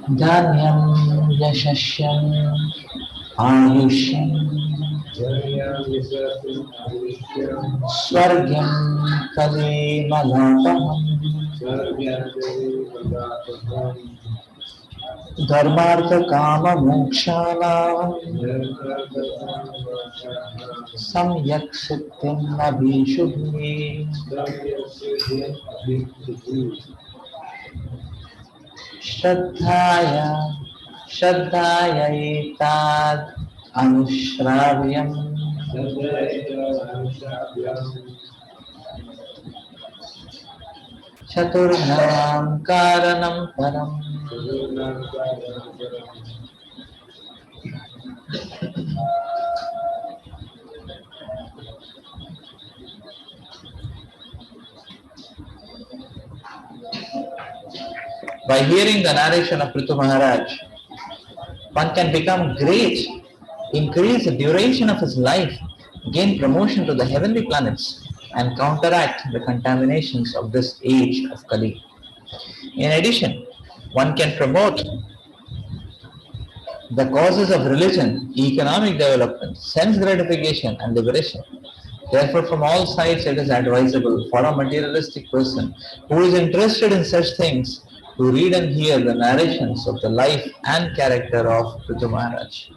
Dhanyam yashashyam ayushyam swargyam kalimalapaham dharmartha kama mokshanam samyak siddhim abhishubhi. Shraddhaya Shraddhaya etad anushravyam Chaturnam karanam param. By hearing the narration of Prithu Maharaj, one can become great, increase the duration of his life, gain promotion to the heavenly planets, and counteract the contaminations of this age of Kali. In addition, one can promote the causes of religion, economic development, sense gratification, and liberation. Therefore, from all sides, it is advisable for a materialistic person who is interested in such things to read and hear the narrations of the life and character of Prithu Maharaj.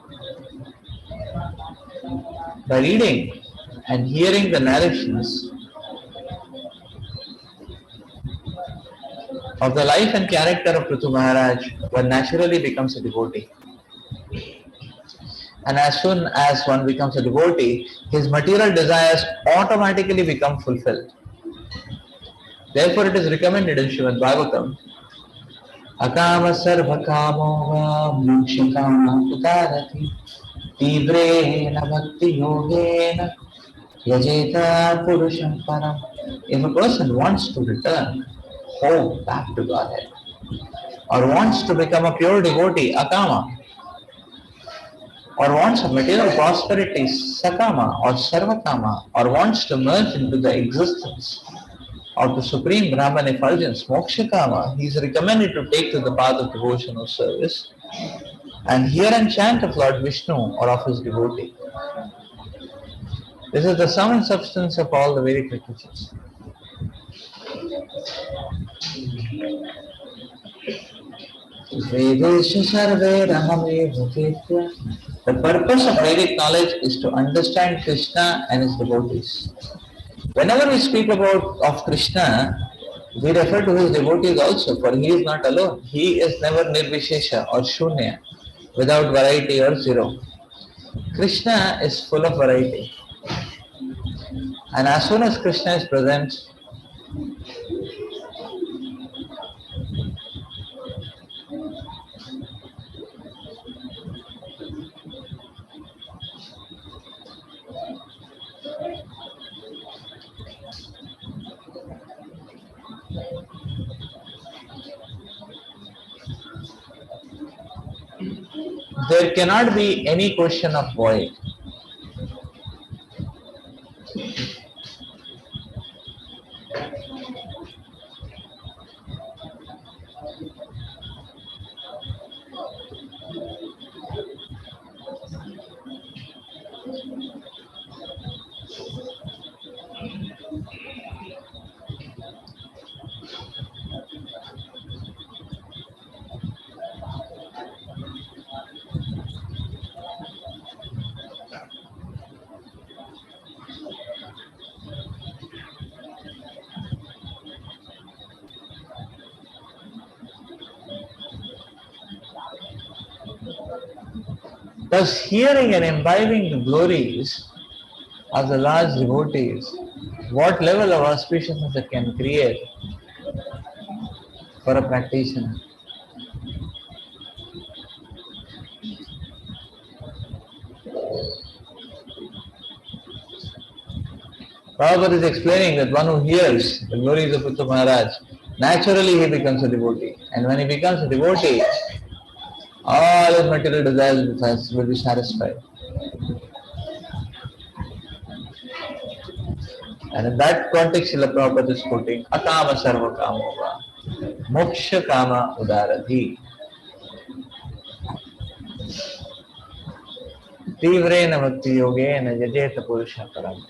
By reading and hearing the narrations of the life and character of Prithu Maharaj, one naturally becomes a devotee. And as soon as one becomes a devotee, his material desires automatically become fulfilled. Therefore, it is recommended in Srimad Bhagavatam, Akama sarva kamo mokshakama udarati tivrena bhakti yogena yajeta purusham param. If a person wants to return home back to Godhead or wants to become a pure devotee, akama, or wants a material prosperity, sakama or sarvakama, or wants to merge into the existence of the supreme Brahman effulgence, mokshakama, he is recommended to take to the path of devotional service and hear and chant of Lord Vishnu or of his devotee. This is the sum and substance of all the Vedic literatures. The purpose of Vedic knowledge is to understand Krishna and his devotees. Whenever we speak about of Krishna, we refer to his devotees also, for he is not alone. He is never nirvishesha or shunya, without variety or zero. Krishna is full of variety. And as soon as Krishna is present, there cannot be any question of void. Thus, hearing and imbibing the glories of the large devotees, what level of auspiciousness it can create for a practitioner. Prabhupada is explaining that one who hears the glories of Prithu Maharaj, naturally he becomes a devotee. And when he becomes a devotee, all his material desires will be satisfied. And in that context, Srila Prabhupada is quoting, Akama sarva kamova, moksha kama udaradhi. तीव्रेण भक्ति योगेन यजेत पुरुषः परम्.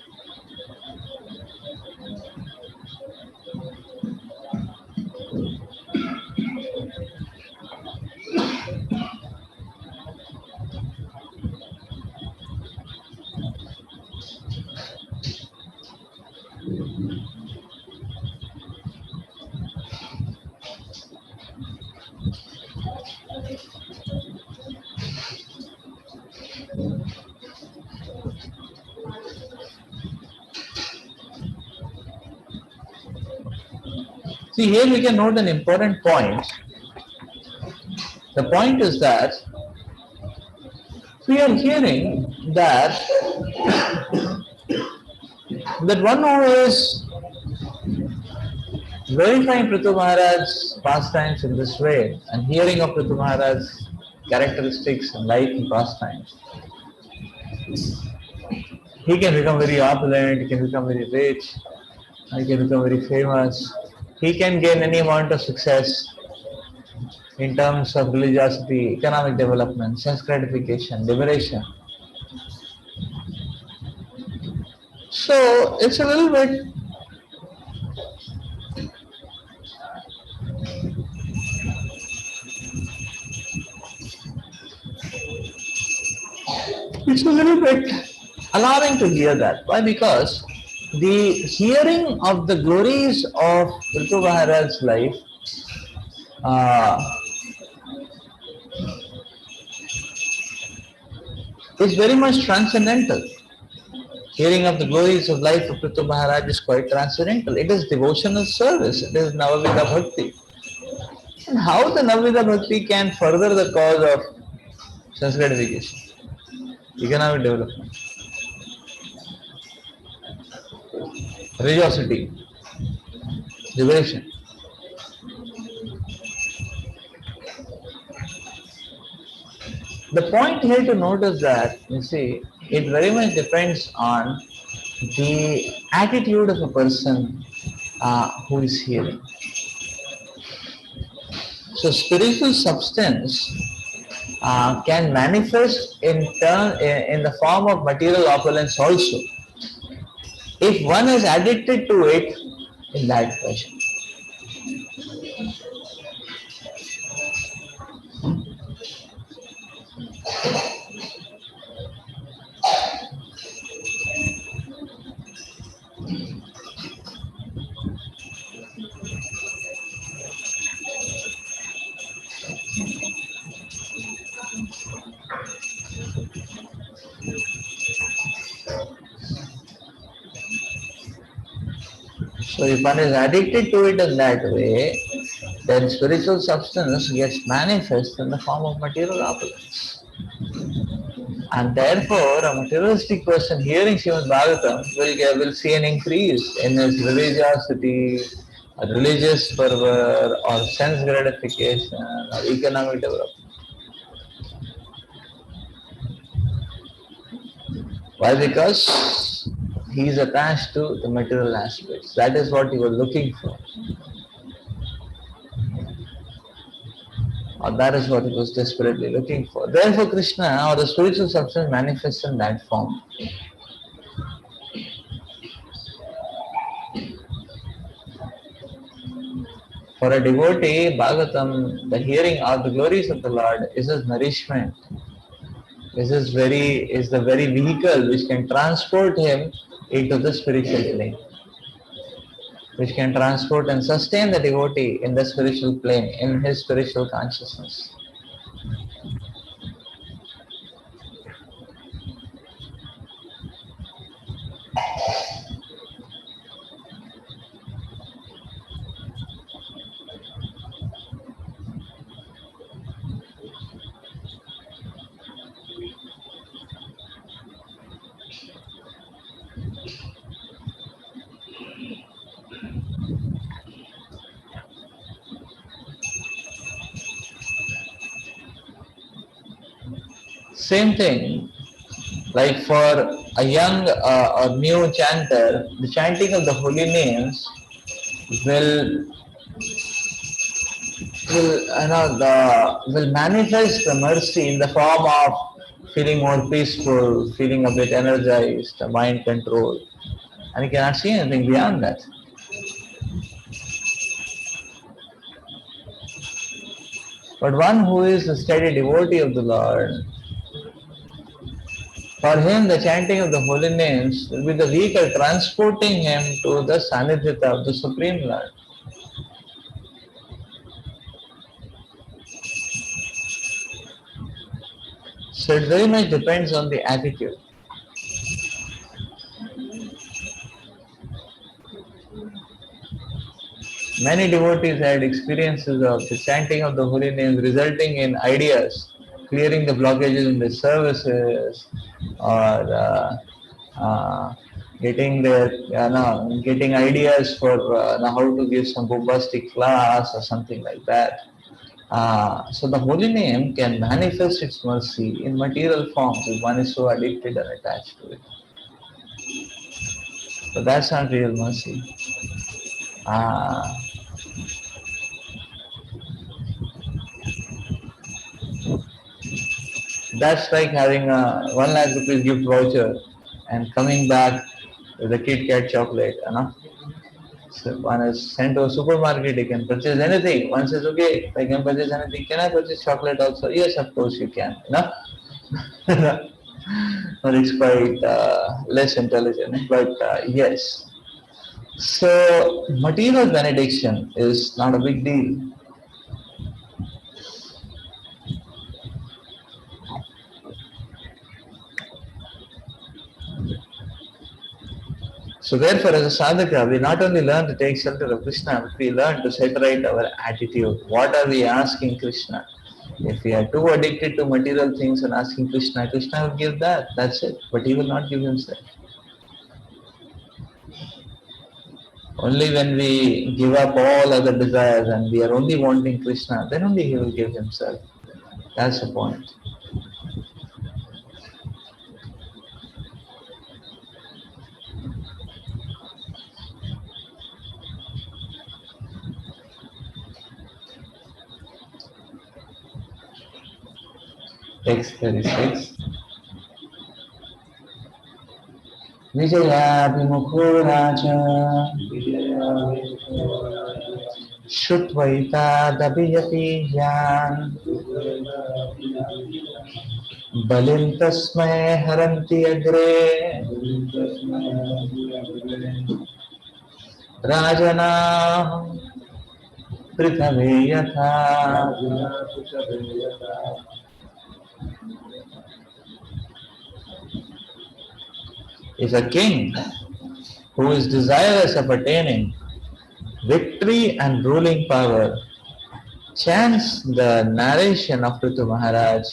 See, here we can note an important point. The point is that we are hearing that one who is verifying Prithu Maharaj's pastimes in this way and hearing of Prithu Maharaj's characteristics and life and pastimes, he can become very opulent, he can become very rich, he can become very famous, he can gain any amount of success in terms of religiosity, economic development, sense gratification, liberation. So it's a little bit alarming to hear that. Why? Because the hearing of the glories of Prithu Maharaj's life is very much transcendental. Hearing of the glories of life of Prithu Maharaj is quite transcendental. It is devotional service. It is Navavida Bhakti. And how the Navavida Bhakti can further the cause of sense gratification, economic development, religiosity, liberation. The point here to note is that, you see, it very much depends on the attitude of a person who is hearing. So spiritual substance can manifest in the form of material opulence also, if one is addicted to it in that fashion. So if one is addicted to it in that way, then spiritual substance gets manifest in the form of material opulence. And therefore, a materialistic person hearing Srimad Bhagavatam will see an increase in his religiosity, religious fervor, or sense gratification, or economic development. Why? Because he is attached to the material aspects. That is what he was looking for. Or that is what he was desperately looking for. Therefore, Krishna or the spiritual substance manifests in that form. For a devotee, Bhagavatam, the hearing of the glories of the Lord is his nourishment. This is the very vehicle which can transport him into the spiritual plane, which can transport and sustain the devotee in the spiritual plane, in his spiritual consciousness. Same thing, like for a young or new chanter, the chanting of the holy names will will manifest the mercy in the form of feeling more peaceful, feeling a bit energized, mind control, and you cannot see anything beyond that. But one who is a steady devotee of the Lord, for him the chanting of the holy names will be the vehicle transporting him to the Sanidhyata of the Supreme Lord. So it very much depends on the attitude. Many devotees had experiences of the chanting of the holy names resulting in ideas, clearing the blockages in the services, or getting ideas for how to give some bombastic class or something like that. So the holy name can manifest its mercy in material forms if one is so addicted and attached to it. But that's not real mercy. Uh, That's like having a 1 lakh rupees gift voucher and coming back with a Kit Kat chocolate. So one is sent to a supermarket, you can purchase anything. One says, okay, I can purchase anything. Can I purchase chocolate also? Yes, of course you can. But it's quite less intelligent, but yes. So material benediction is not a big deal. So therefore, as a sadhaka, we not only learn to take shelter of Krishna, but we learn to set right our attitude. What are we asking Krishna? If we are too addicted to material things and asking Krishna, Krishna will give that. That's it. But he will not give himself. Only when we give up all other desires and we are only wanting Krishna, then only he will give himself. That's the point. Text 36. विजयाभिमुखो राजा श्रुत्वैतादभियति यान् बलिं तस्मै हरन्ति अग्रे राजनाः पृथवे यथा. Is a king who is desirous of attaining victory and ruling power chants the narration of Prithu Maharaj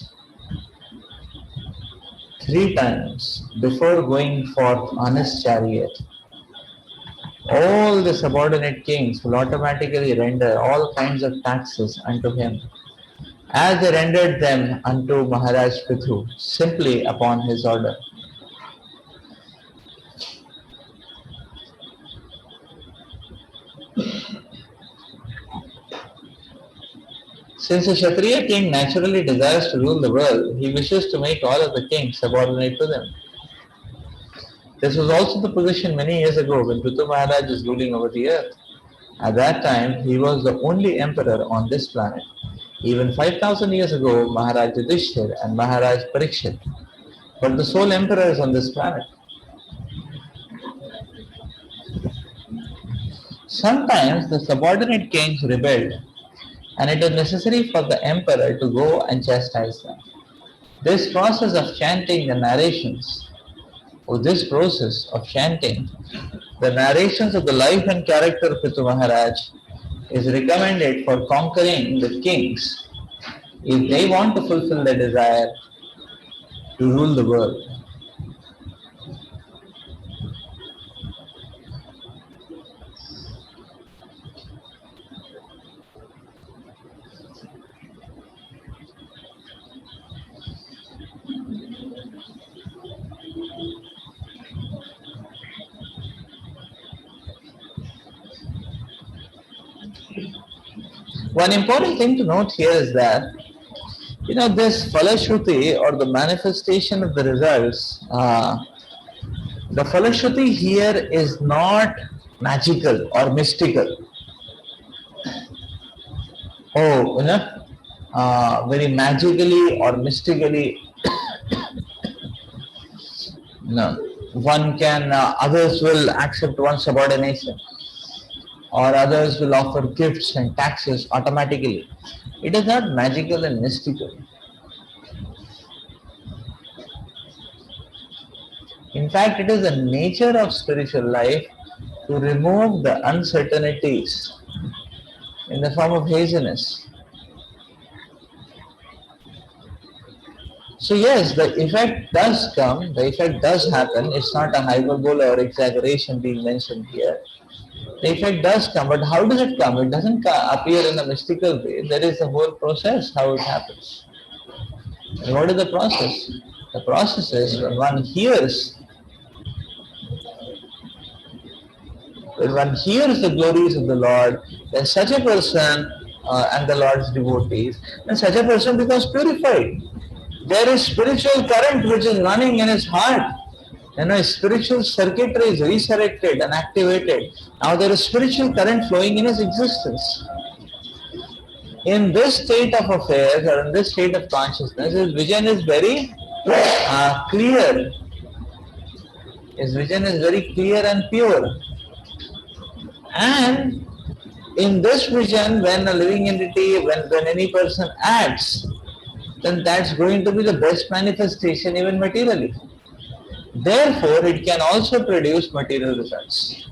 3 times before going forth on his chariot. All the subordinate kings will automatically render all kinds of taxes unto him, as they rendered them unto Maharaj Prithu, simply upon his order. Since a Kshatriya king naturally desires to rule the world, he wishes to make all of the kings subordinate to them. This was also the position many years ago when Prithu Maharaj was ruling over the earth. At that time, he was the only emperor on this planet. Even 5,000 years ago, Maharaj Yudhishthir and Maharaj Parikshit were the sole emperors on this planet. Sometimes the subordinate kings rebelled, and it was necessary for the emperor to go and chastise them. This process of chanting the narrations, or this process of chanting the narrations of the life and character of Prithu Maharaj is recommended for conquering the kings if they want to fulfill their desire to rule the world. One important thing to note here is that this Falashruti or the manifestation of the results, the Falashruti here is not magical or mystical. Oh, very magically or mystically. No, one can, others will accept one's subordination, or others will offer gifts and taxes automatically. It is not magical and mystical. In fact, it is the nature of spiritual life to remove the uncertainties in the form of haziness. So yes, the effect does come, the effect does happen. It's not a hyperbole or exaggeration being mentioned here. The effect does come, but how does it come? It doesn't appear in a mystical way. There is a whole process how it happens. And what is the process? The process is when one hears the glories of the Lord, then such a person and the Lord's devotees, then such a person becomes purified. There is spiritual current which is running in his heart. Spiritual circuitry is resurrected and activated. Now there is spiritual current flowing in his existence. In this state of affairs or in this state of consciousness, his vision is very clear. His vision is very clear and pure. And in this vision, when a living entity, when any person acts, then that's going to be the best manifestation even materially. Therefore, it can also produce material results.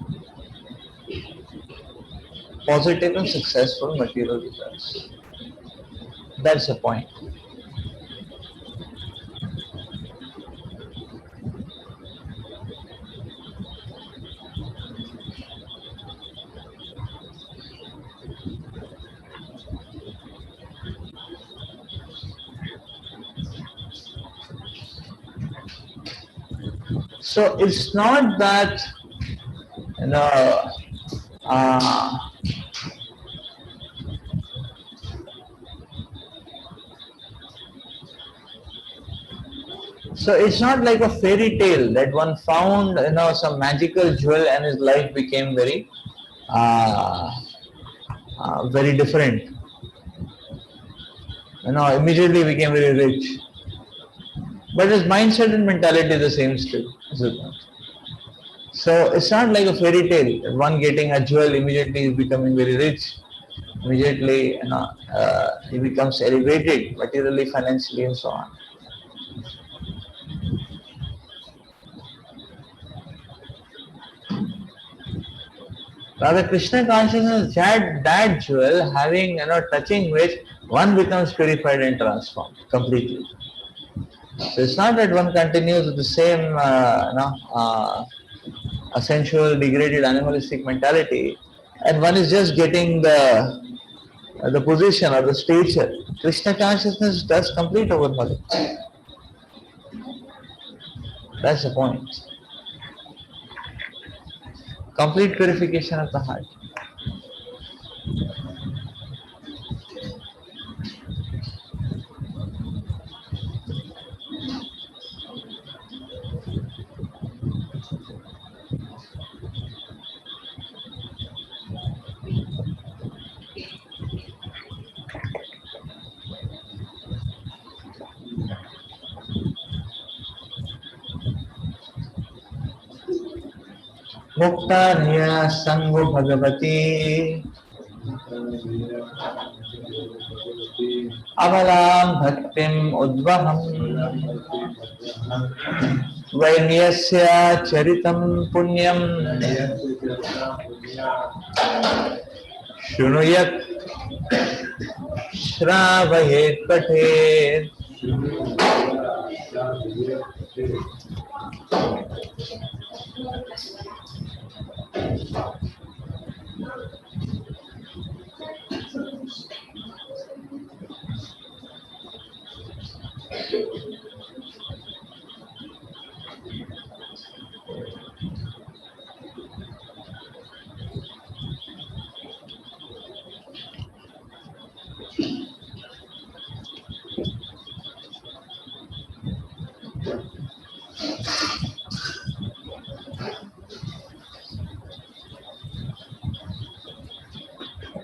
Positive and successful material results. That's the point. So it's not that so it's not like a fairy tale that one found some magical jewel and his life became very different. Immediately became very rich. But his mindset and mentality is the same still, is it not? So it's not like a fairy tale that one getting a jewel immediately is becoming very rich. Immediately, he becomes elevated materially, financially, and so on. Rather, Krishna consciousness is that jewel having, touching which one becomes purified and transformed completely. So it's not that one continues with the same, a sensual, degraded, animalistic mentality, and one is just getting the position or the stature. Krishna consciousness does complete overhauling. That's the point. Complete purification of the heart. मुक्ता धिया संगो भगवती अबलां भक्तिम् उद्वहम् वैन्यस्य चरितं पुण्यं शृणुयात् श्रावयेत् पठेत्.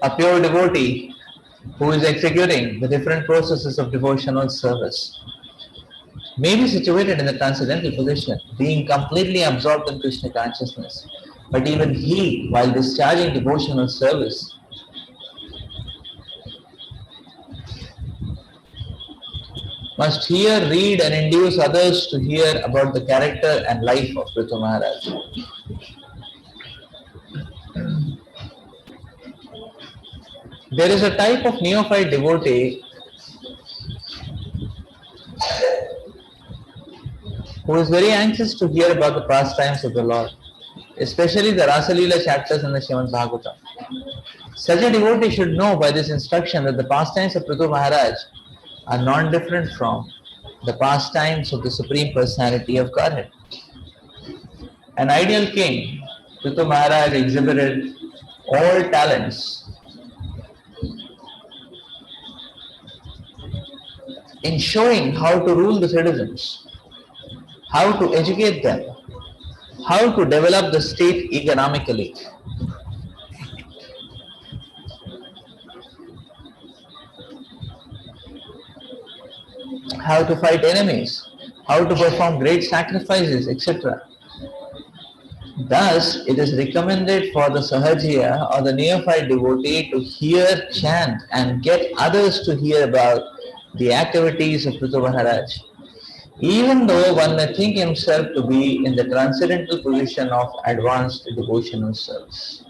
a pure devotee who is executing the different processes of devotional service may be situated in the transcendental position, being completely absorbed in Krishna consciousness. But even he, while discharging devotional service, must hear, read, and induce others to hear about the character and life of Prithu Maharaj. There is a type of neophyte devotee who is very anxious to hear about the pastimes of the Lord, especially the Rasa Leela chapters in the Srimad Bhagavatam. Such a devotee should know by this instruction that the pastimes of Prithu Maharaj are non-different from the pastimes of the Supreme Personality of Godhead. An ideal king, Prithu Maharaj exhibited all talents in showing how to rule the citizens, how to educate them, how to develop the state economically. How to fight enemies, how to perform great sacrifices, etc. Thus, it is recommended for the Sahajiya or the neophyte devotee to hear, chant, and get others to hear about the activities of Prithu Maharaj, even though one may think himself to be in the transcendental position of advanced devotional service.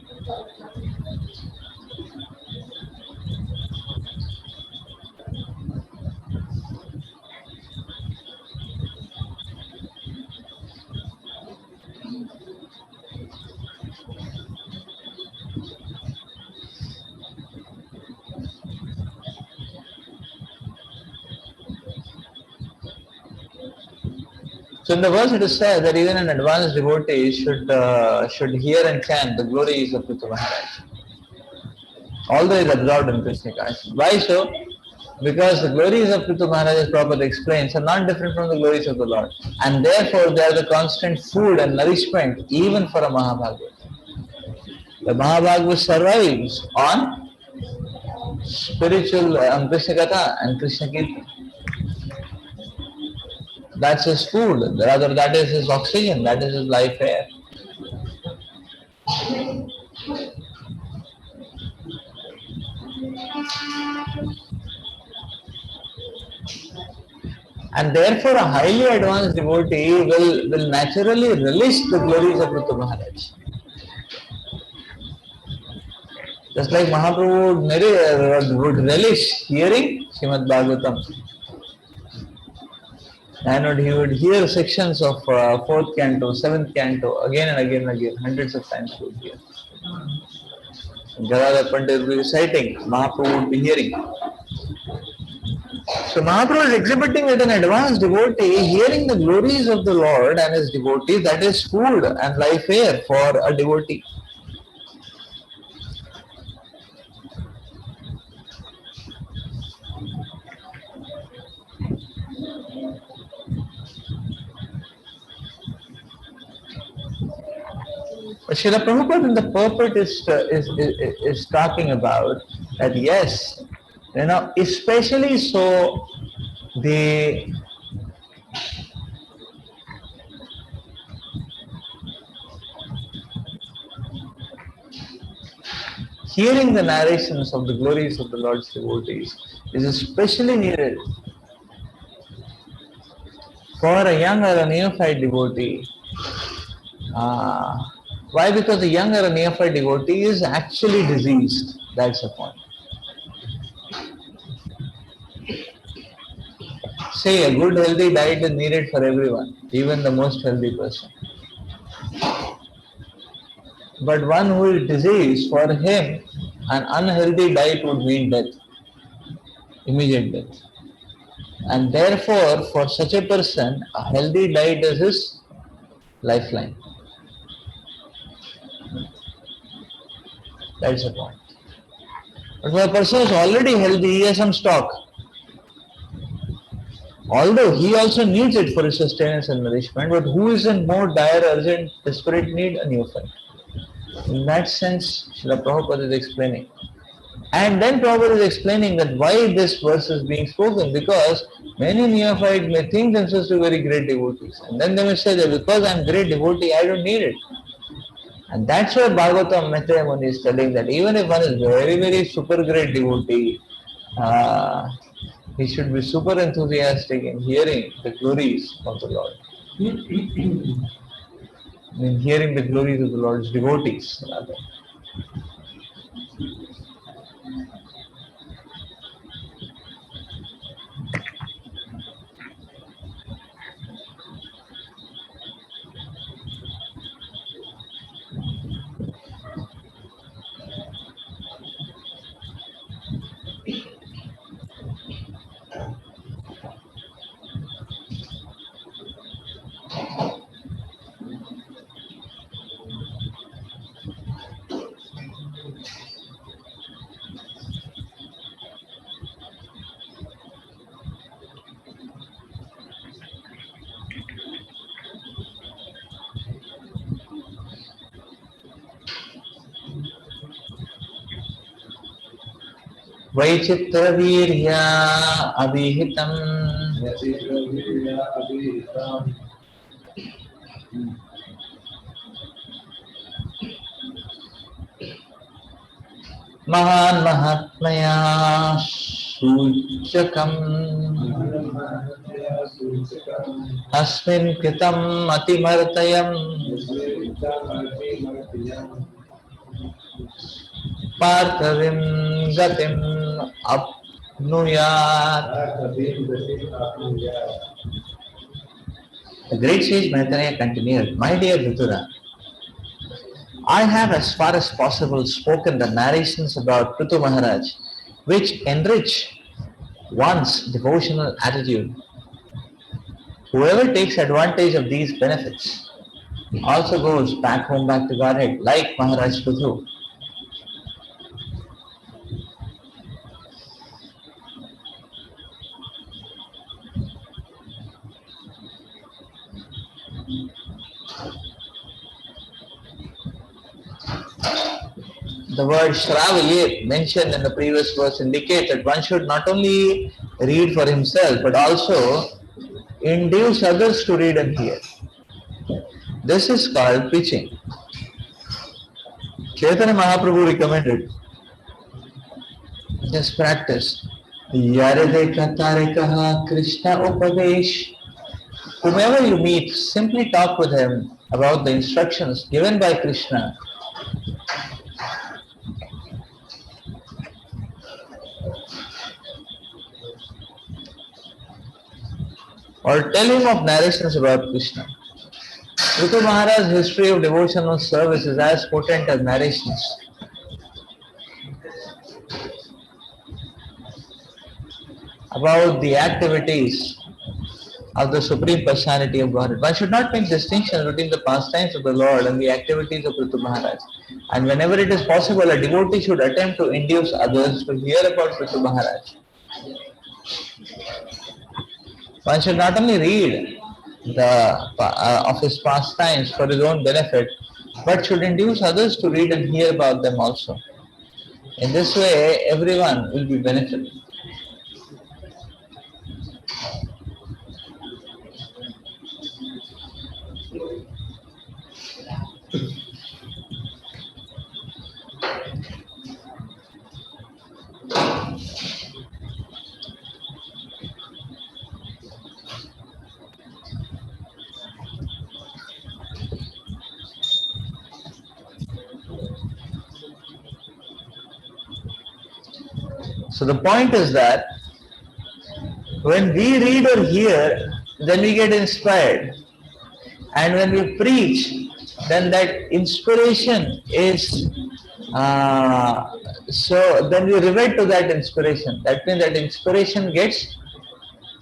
So in the verse it is said that even an advanced devotee should hear and chant the glories of Prithu Maharaj, although he is absorbed in Krishna consciousness. Why so? Because the glories of Prithu Maharaj, as Prabhupada explains, are not different from the glories of the Lord, and therefore they are the constant food and nourishment even for a Mahabhagavad. The Mahabhagavad survives on spiritual, on Krishna Katha and Krishna Kirtan. That's his food, rather that is his oxygen, that is his life air. And therefore a highly advanced devotee will naturally relish the glories of Prithu Maharaj. Just like Mahaprabhu would relish hearing Srimad Bhagavatam. And he would hear sections of 4th canto, 7th canto, again and again and again, hundreds of times he would hear. Gadadhar Pandit would be reciting, Mahaprabhu would be hearing. So Mahaprabhu is exhibiting that an advanced devotee, hearing the glories of the Lord and his devotees, that is food and life air for a devotee. Srila Prabhupada in the purport is talking about that yes, especially so the hearing the narrations of the glories of the Lord's devotees is especially needed for a young or a neophyte devotee. Why? Because the young or a neophyte devotee is actually diseased. That's the point. Say a good healthy diet is needed for everyone, even the most healthy person. But one who is diseased, for him, an unhealthy diet would mean death, immediate death. And therefore, for such a person, a healthy diet is his lifeline. That's the point. But when a person is already healthy, he has some stock. Although he also needs it for his sustenance and nourishment, but who is in more dire, urgent, desperate need? A neophyte. In that sense, Srila Prabhupada is explaining And then Prabhupada is explaining that why this verse is being spoken, because many neophytes may think themselves to be very great devotees. And then they may say that because I am great devotee, I don't need it. And that's why Bhagavatam Maitreya Muni is telling that even if one is very, very super great devotee, uh, he should be super enthusiastic in hearing the glories of the Lord. In hearing the glories of the Lord's devotees, rather. वैचित्रवीर्या अभिहितम् महान् महात्मया सूचकम् अस्मिन् कृतम् अतिमर्तयम् पार्थविं गतिम् apnuyat. The great sage Maitreya continued, My dear Vidura, I have as far as possible spoken the narrations about Prithu Maharaj, which enrich one's devotional attitude. Whoever takes advantage of these benefits also goes back home, back to Godhead, like Maharaj Prithu. The word Shravayet mentioned in the previous verse indicates that one should not only read for himself but also induce others to read and hear. This is called preaching. Chaitanya Mahaprabhu recommended this practice. Yarede Katarekaha Krishna Upadesh. Whomever you meet, simply talk with him about the instructions given by Krishna. Or tell him of narrations about Krishna. Prithu Maharaj's history of devotional service is as potent as narrations. About the activities of the Supreme Personality of Godhead. One should not make distinctions between the pastimes of the Lord and the activities of Prithu Maharaj. And whenever it is possible, a devotee should attempt to induce others to hear about Prithu Maharaj. One should not only read of his pastimes for his own benefit, but should induce others to read and hear about them also. In this way, everyone will be benefited. So the point is that when we read or hear, then we get inspired. And when we preach, then that inspiration is, so then we revert to that inspiration. That means that inspiration gets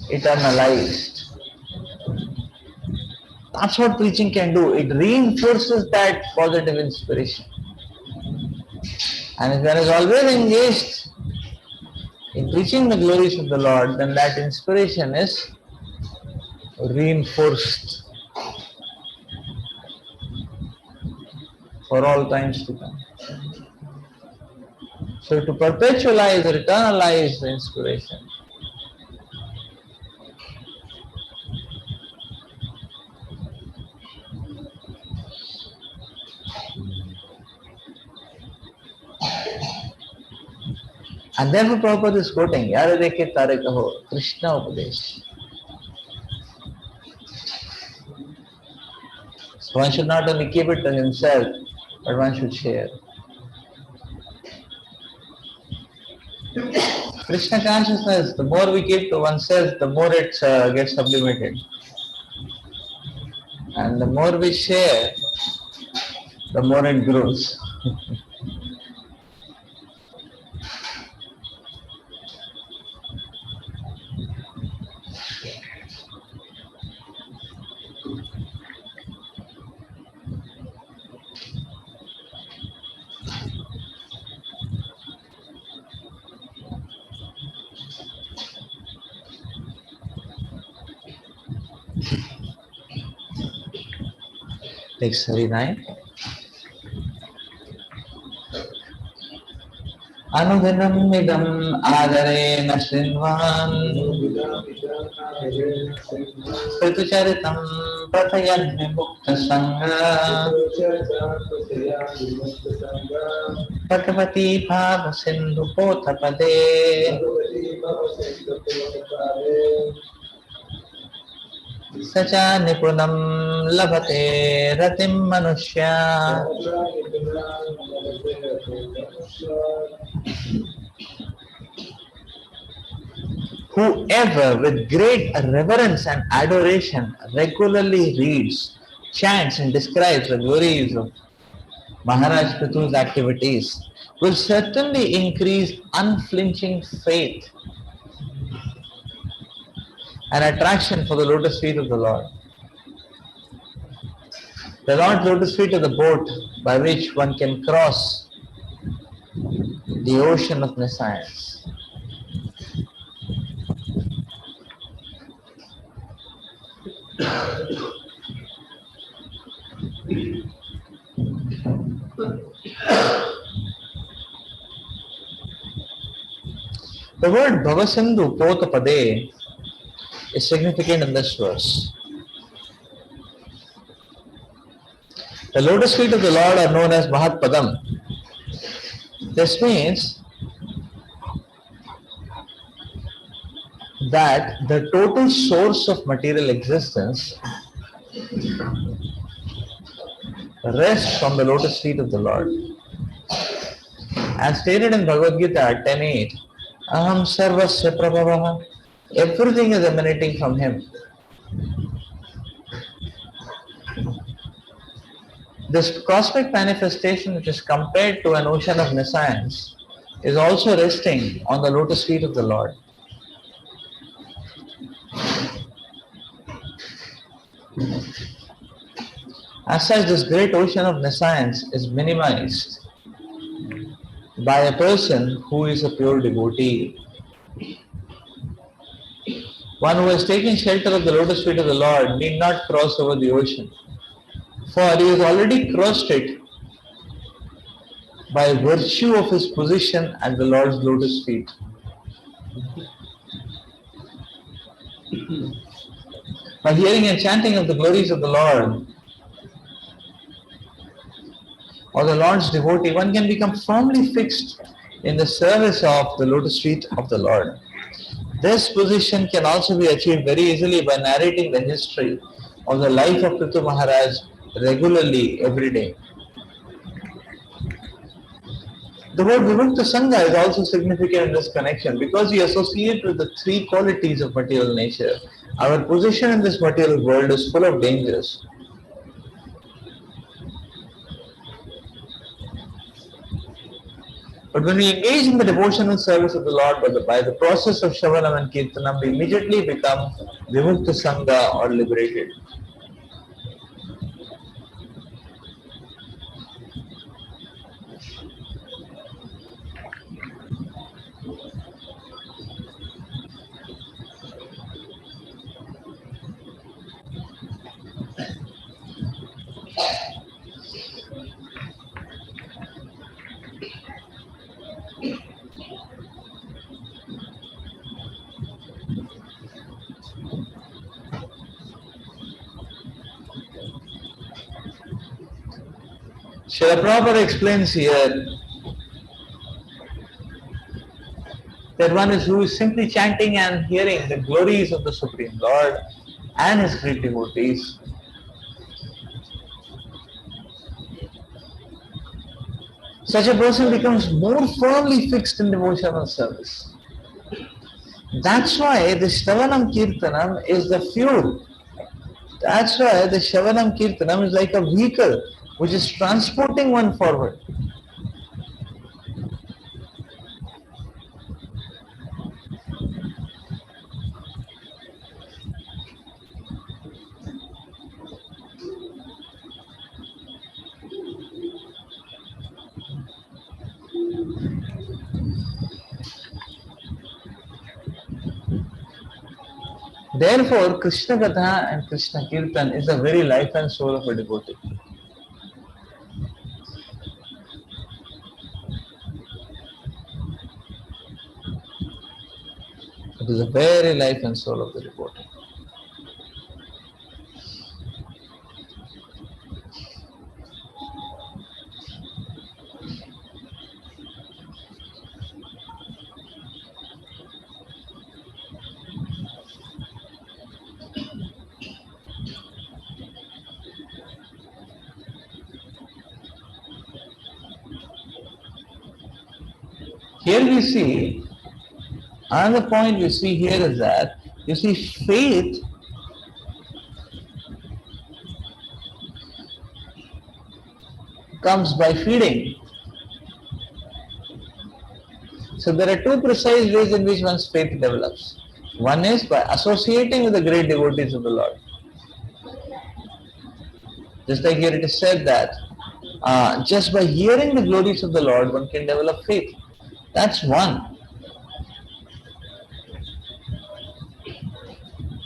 eternalized. That's what preaching can do. It reinforces that positive inspiration. And if one is always engaged in preaching the glories of the Lord, then that inspiration is reinforced for all times to come. So to perpetualize or eternalize the inspiration. And therefore Prabhupada is quoting, Yara dekhe tare kaho, Krishna Upadesh. So one should not only keep it to himself, but one should share. Krishna consciousness, the more we keep to oneself, the more it gets sublimated. And the more we share, the more it grows. Next 39. Anudhanam idam adarena shrinvan Prithu charitam pathayan vimukta sangha Bhagavati bhava sindhu pothapade Sacha nipunam labhate ratim manushya Whoever with great reverence and adoration regularly reads, chants and describes the glories of Maharaj Prithu's activities will certainly increase unflinching faith and attraction for the lotus feet of the Lord. The Lord's lotus feet are the boat by which one can cross the ocean of nescience. The word Bhavasindhu Potapade is significant in this verse. The lotus feet of the Lord are known as Mahat Padam. This means that the total source of material existence rests from the lotus feet of the Lord. As stated in Bhagavad Gita 10.8, Aham sarvasya prabhavaha, everything is emanating from Him. This cosmic manifestation, which is compared to an ocean of nescience, is also resting on the lotus feet of the Lord. As such, this great ocean of nescience is minimized by a person who is a pure devotee. One who has taken shelter of the lotus feet of the Lord need not cross over the ocean, for he has already crossed it by virtue of his position at the Lord's lotus feet. By hearing and chanting of the glories of the Lord or the Lord's devotee, one can become firmly fixed in the service of the lotus feet of the Lord. This position can also be achieved very easily by narrating the history of the life of Prithu Maharaj regularly every day. The word Vimukta Sangha is also significant in this connection because we associate with the three qualities of material nature. Our position in this material world is full of dangers. But when we engage in the devotional service of the Lord by the process of Shravanam and Kirtanam, we immediately become Vimukta Sangha or liberated. Srila Prabhupada explains here that one is who is simply chanting and hearing the glories of the Supreme Lord and his great devotees. Such a person becomes more firmly fixed in devotional service. That's why the Shravanam Kirtanam is the fuel. That's why the Shravanam Kirtanam is like a vehicle which is transporting one forward. Therefore, Krishna Katha and Krishna Kirtan is the very life and soul of a devotee. It is the very life and soul of the devotee. Here we see, another point we see here is that, you see, faith comes by feeding. So there are two precise ways in which one's faith develops. One is by associating with the great devotees of the Lord. Just like here it is said that just by hearing the glories of the Lord, one can develop faith. That's one.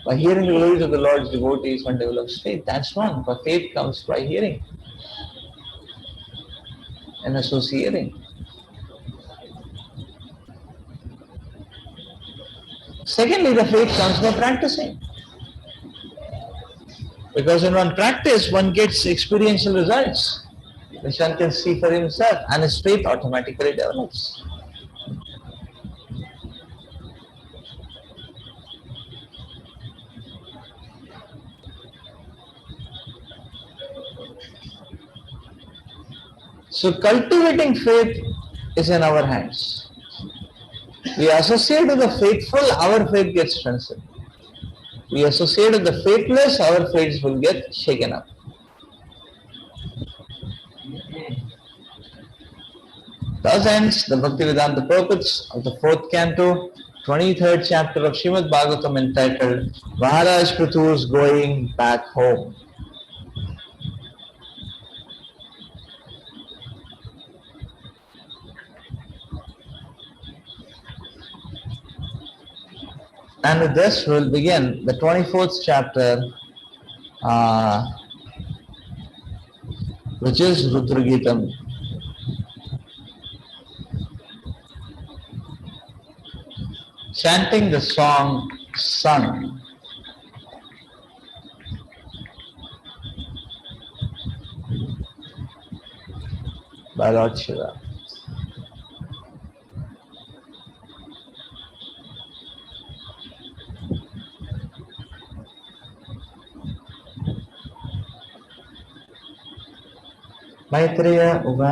By hearing the glories of the Lord's devotees, one develops faith. That's one. But faith comes by hearing and associating. Secondly, the faith comes by practicing. Because when one practices, one gets experiential results, which one can see for himself, and his faith automatically develops. So cultivating faith is in our hands. We associate with the faithful, our faith gets strengthened. We associate with the faithless, our faith will get shaken up. Thus ends the Bhaktivedanta purpose of the fourth canto, 23rd chapter of Srimad Bhagavatam entitled Maharaj Prithu's Going Back Home. And with this we'll begin the 24th chapter, which is Rudragitam. Chanting the song sung by Lord Shiva. Maitreya